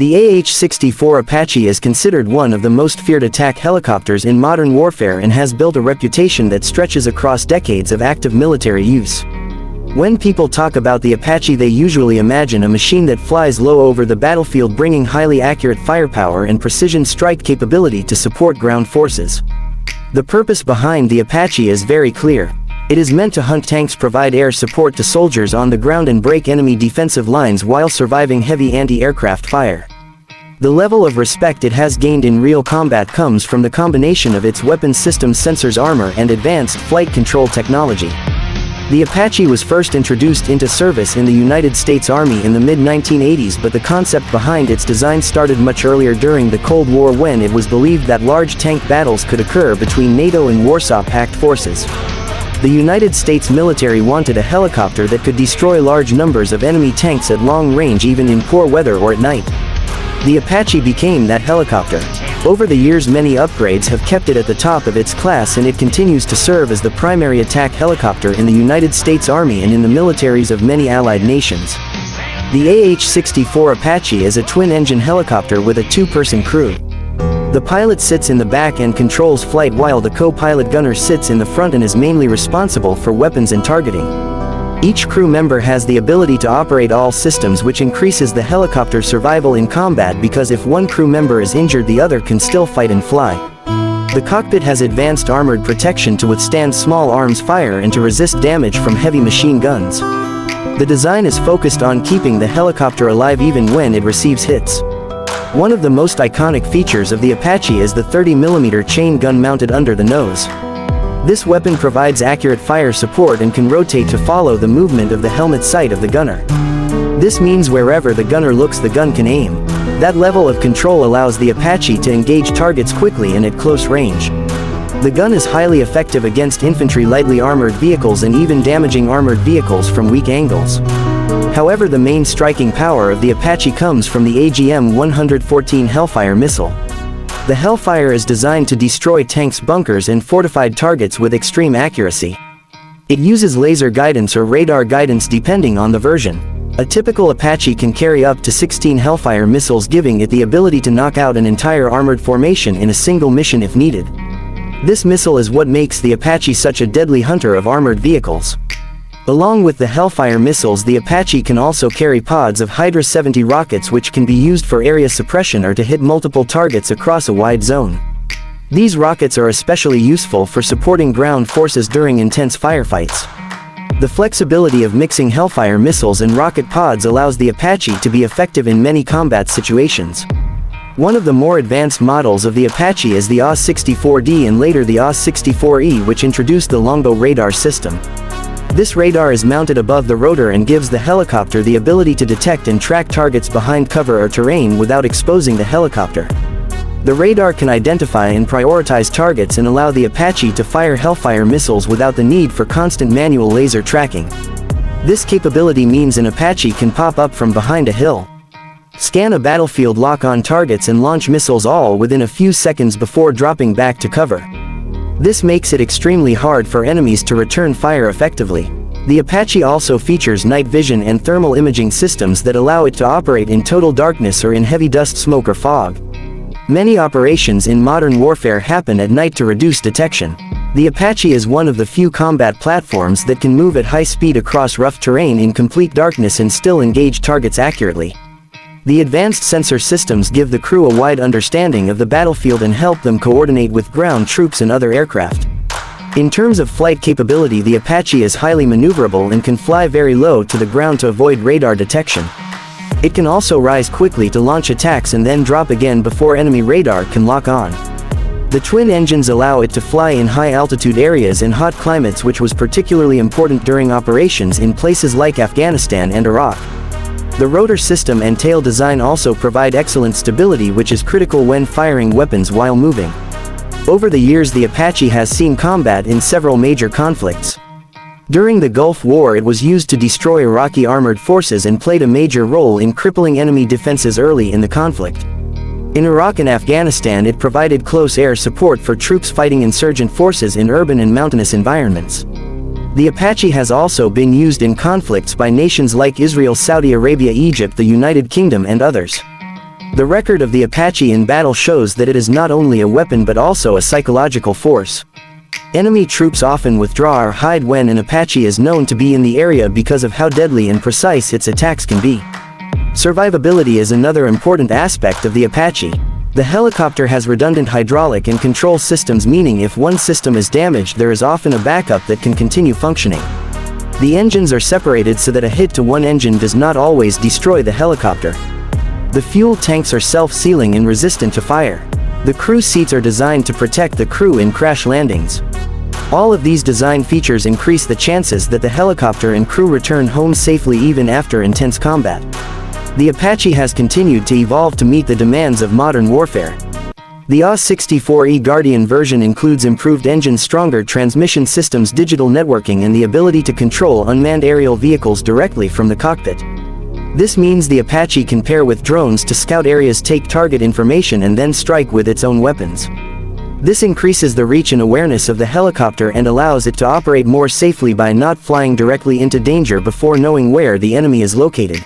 The AH-64 Apache is considered one of the most feared attack helicopters in modern warfare and has built a reputation that stretches across decades of active military use. When people talk about the Apache, they usually imagine a machine that flies low over the battlefield, bringing highly accurate firepower and precision strike capability to support ground forces. The purpose behind the Apache is very clear. It is meant to hunt tanks, provide air support to soldiers on the ground, and break enemy defensive lines while surviving heavy anti-aircraft fire. The level of respect it has gained in real combat comes from the combination of its weapons systems, sensors, armor, and advanced flight control technology. The Apache was first introduced into service in the United States Army in the mid-1980s, but the concept behind its design started much earlier, during the Cold War, when it was believed that large tank battles could occur between NATO and Warsaw Pact forces. The United States military wanted a helicopter that could destroy large numbers of enemy tanks at long range, even in poor weather or at night. The Apache became that helicopter. Over the years, many upgrades have kept it at the top of its class, and it continues to serve as the primary attack helicopter in the United States Army and in the militaries of many allied nations. The AH-64 Apache is a twin-engine helicopter with a two-person crew. The pilot sits in the back and controls flight, while the co-pilot gunner sits in the front and is mainly responsible for weapons and targeting. Each crew member has the ability to operate all systems, which increases the helicopter's survival in combat, because if one crew member is injured, the other can still fight and fly. The cockpit has advanced armored protection to withstand small arms fire and to resist damage from heavy machine guns. The design is focused on keeping the helicopter alive even when it receives hits. One of the most iconic features of the Apache is the 30mm chain gun mounted under the nose. This weapon provides accurate fire support and can rotate to follow the movement of the helmet sight of the gunner. This means wherever the gunner looks, the gun can aim. That level of control allows the Apache to engage targets quickly and at close range. The gun is highly effective against infantry, lightly armored vehicles, and even damaging armored vehicles from weak angles. However, the main striking power of the Apache comes from the AGM-114 Hellfire missile. The Hellfire is designed to destroy tanks, bunkers, and fortified targets with extreme accuracy. It uses laser guidance or radar guidance depending on the version. A typical Apache can carry up to 16 Hellfire missiles, giving it the ability to knock out an entire armored formation in a single mission if needed. This missile is what makes the Apache such a deadly hunter of armored vehicles. Along with the Hellfire missiles, the Apache can also carry pods of Hydra 70 rockets, which can be used for area suppression or to hit multiple targets across a wide zone. These rockets are especially useful for supporting ground forces during intense firefights. The flexibility of mixing Hellfire missiles and rocket pods allows the Apache to be effective in many combat situations. One of the more advanced models of the Apache is the AH-64D and later the AH-64E, which introduced the longbow radar system. This radar is mounted above the rotor and gives the helicopter the ability to detect and track targets behind cover or terrain without exposing the helicopter. The radar can identify and prioritize targets and allow the Apache to fire Hellfire missiles without the need for constant manual laser tracking. This capability means an Apache can pop up from behind a hill, scan a battlefield, lock on targets, and launch missiles all within a few seconds before dropping back to cover. This makes it extremely hard for enemies to return fire effectively. The Apache also features night vision and thermal imaging systems that allow it to operate in total darkness or in heavy dust, smoke, or fog. Many operations in modern warfare happen at night to reduce detection. The Apache is one of the few combat platforms that can move at high speed across rough terrain in complete darkness and still engage targets accurately. The advanced sensor systems give the crew a wide understanding of the battlefield and help them coordinate with ground troops and other aircraft. In terms of flight capability, the Apache is highly maneuverable and can fly very low to the ground to avoid radar detection. It can also rise quickly to launch attacks and then drop again before enemy radar can lock on. The twin engines allow it to fly in high-altitude areas in hot climates, which was particularly important during operations in places like Afghanistan and Iraq. The rotor system and tail design also provide excellent stability, which is critical when firing weapons while moving. Over the years, the Apache has seen combat in several major conflicts. During the Gulf War, it was used to destroy Iraqi armored forces and played a major role in crippling enemy defenses early in the conflict. In Iraq and Afghanistan, it provided close air support for troops fighting insurgent forces in urban and mountainous environments. The Apache has also been used in conflicts by nations like Israel, Saudi Arabia, Egypt, the United Kingdom, and others. The record of the Apache in battle shows that it is not only a weapon but also a psychological force. Enemy troops often withdraw or hide when an Apache is known to be in the area because of how deadly and precise its attacks can be. Survivability is another important aspect of the Apache. The helicopter has redundant hydraulic and control systems, meaning if one system is damaged there is often a backup that can continue functioning. The engines are separated so that a hit to one engine does not always destroy the helicopter. The fuel tanks are self-sealing and resistant to fire. The crew seats are designed to protect the crew in crash landings. All of these design features increase the chances that the helicopter and crew return home safely even after intense combat. The Apache has continued to evolve to meet the demands of modern warfare. The AH-64 Guardian version includes improved engines, stronger transmission systems, digital networking, and the ability to control unmanned aerial vehicles directly from the cockpit. This means the Apache can pair with drones to scout areas, take target information, and then strike with its own weapons. This increases the reach and awareness of the helicopter and allows it to operate more safely by not flying directly into danger before knowing where the enemy is located.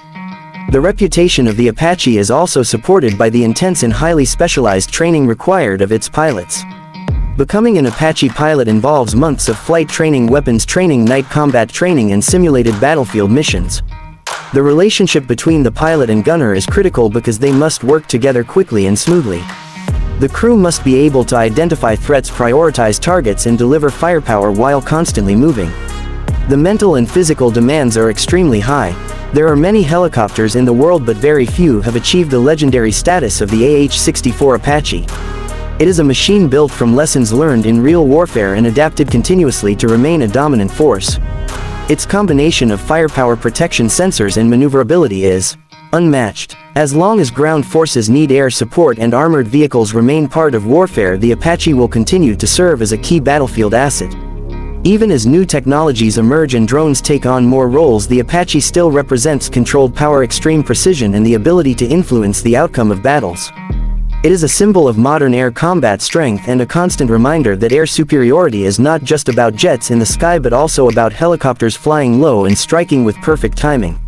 The reputation of the Apache is also supported by the intense and highly specialized training required of its pilots. Becoming an Apache pilot involves months of flight training, weapons training, night combat training, and simulated battlefield missions. The relationship between the pilot and gunner is critical because they must work together quickly and smoothly. The crew must be able to identify threats, prioritize targets, and deliver firepower while constantly moving. The mental and physical demands are extremely high. There are many helicopters in the world but very few have achieved the legendary status of the AH-64 Apache. It is a machine built from lessons learned in real warfare and adapted continuously to remain a dominant force. Its combination of firepower, protection, sensors, and maneuverability is unmatched. As long as ground forces need air support and armored vehicles remain part of warfare, the Apache will continue to serve as a key battlefield asset. Even as new technologies emerge and drones take on more roles, the Apache still represents controlled power, extreme precision, and the ability to influence the outcome of battles. It is a symbol of modern air combat strength and a constant reminder that air superiority is not just about jets in the sky but also about helicopters flying low and striking with perfect timing.